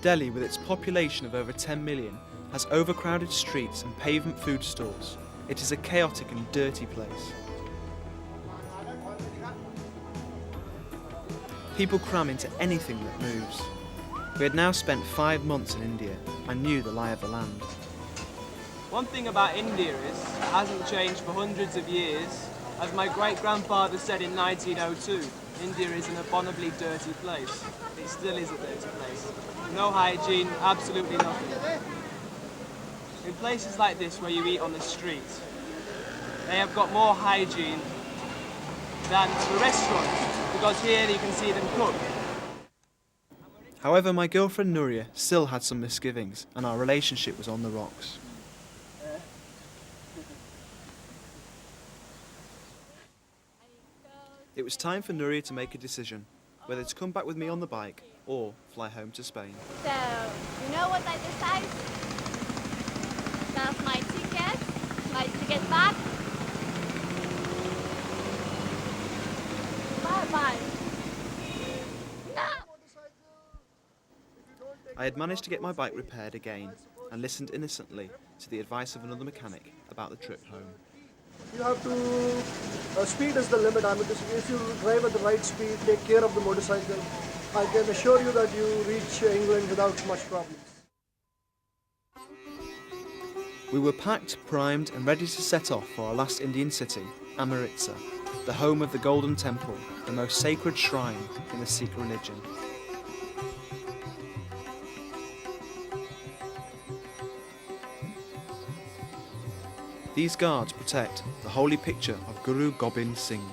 Delhi, with its population of over 10 million, has overcrowded streets and pavement food stalls. It is a chaotic and dirty place. People cram into anything that moves. We had now spent 5 months in India and knew the lie of the land. One thing about India is it hasn't changed for hundreds of years. As my great-grandfather said in 1902, India is an abominably dirty place. It still is a dirty place. No hygiene, absolutely nothing. In places like this where you eat on the street, they have got more hygiene than the restaurants, because here you can see them cook. However, my girlfriend Nuria still had some misgivings and our relationship was on the rocks. It was time for Nuria to make a decision, whether to come back with me on the bike or fly home to Spain. So, you know what I decided? That's my ticket back. Bye-bye. No! I had managed to get my bike repaired again and listened innocently to the advice of another mechanic about the trip home. You have to, speed is the limit. I mean, if you drive at the right speed, take care of the motorcycle, I can assure you that you reach England without much problems. We were packed, primed and ready to set off for our last Indian city, Amritsar, the home of the Golden Temple, the most sacred shrine in the Sikh religion. These guards protect the holy picture of Guru Gobind Singh.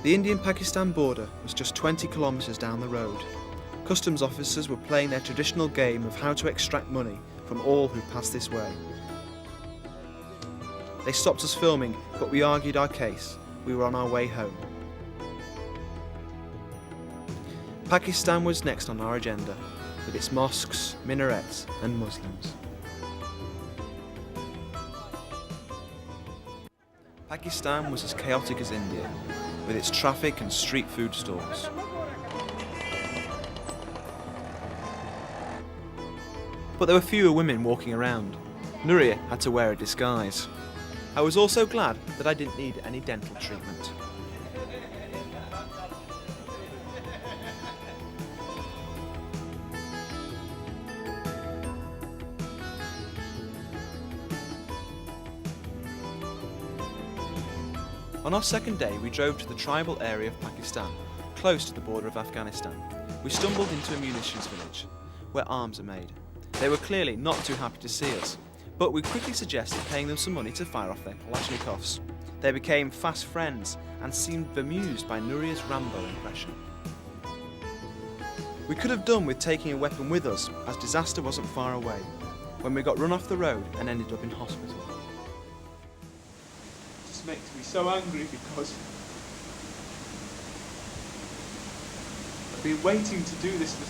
The Indian-Pakistan border was just 20 kilometres down the road. Customs officers were playing their traditional game of how to extract money from all who passed this way. They stopped us filming, but we argued our case. We were on our way home. Pakistan was next on our agenda, with its mosques, minarets and Muslims. Pakistan was as chaotic as India, with its traffic and street food stalls. But there were fewer women walking around. Nuria had to wear a disguise. I was also glad that I didn't need any dental treatment. On our second day, we drove to the tribal area of Pakistan, close to the border of Afghanistan. We stumbled into a munitions village, where arms are made. They were clearly not too happy to see us, but we quickly suggested paying them some money to fire off their Kalashnikovs. They became fast friends and seemed bemused by Nuria's Rambo impression. We could have done with taking a weapon with us, as disaster wasn't far away, when we got run off the road and ended up in hospital. Makes me so angry because I've been waiting to do this for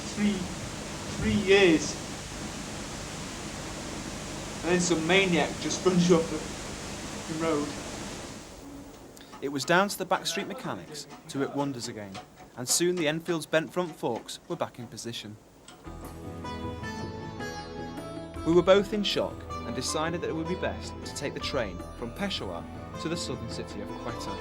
three years, and then some maniac just runs you off the road. It was down to the backstreet mechanics to work wonders again, and soon the Enfield's bent front forks were back in position. We were both in shock and decided that it would be best to take the train from Peshawar to the southern city of Quetta.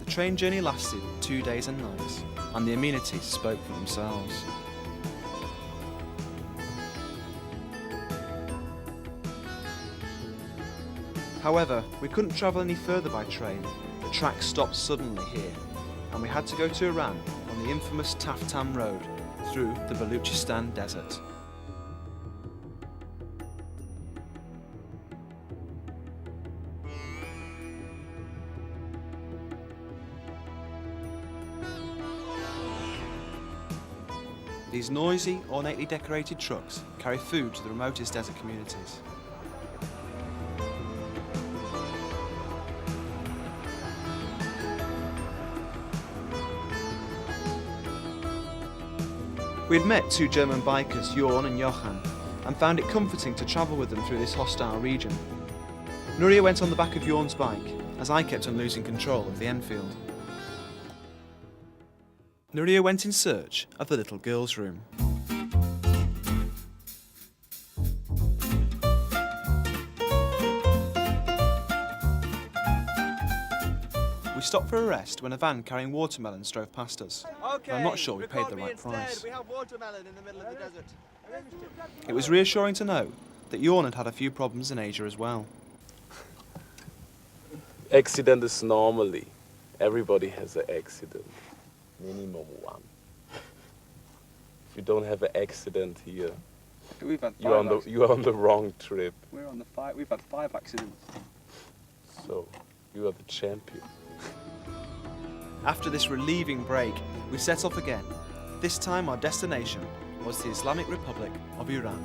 The train journey lasted 2 days and nights, and the amenities spoke for themselves. However, we couldn't travel any further by train. The track stopped suddenly here, and we had to go to Iran on the infamous Taftam road through the Baluchistan desert. These noisy, ornately decorated trucks carry food to the remotest desert communities. We had met two German bikers, Jorn and Johan, and found it comforting to travel with them through this hostile region. Nuria went on the back of Jorn's bike, as I kept on losing control of the Enfield. Nuria went in search of the little girl's room. We stopped for a rest when a van carrying watermelons drove past us. Okay, I'm not sure we paid record the me right instead. price. We have watermelon in the middle of the desert. It was reassuring to know that Jorn had had a few problems in Asia as well. Accident is normally. Everybody has an accident. Minimum one. If you don't have an accident here, We've had you're on the wrong trip. We've had 5 accidents. So you are the champion. After this relieving break, we set off again. This time our destination was the Islamic Republic of Iran.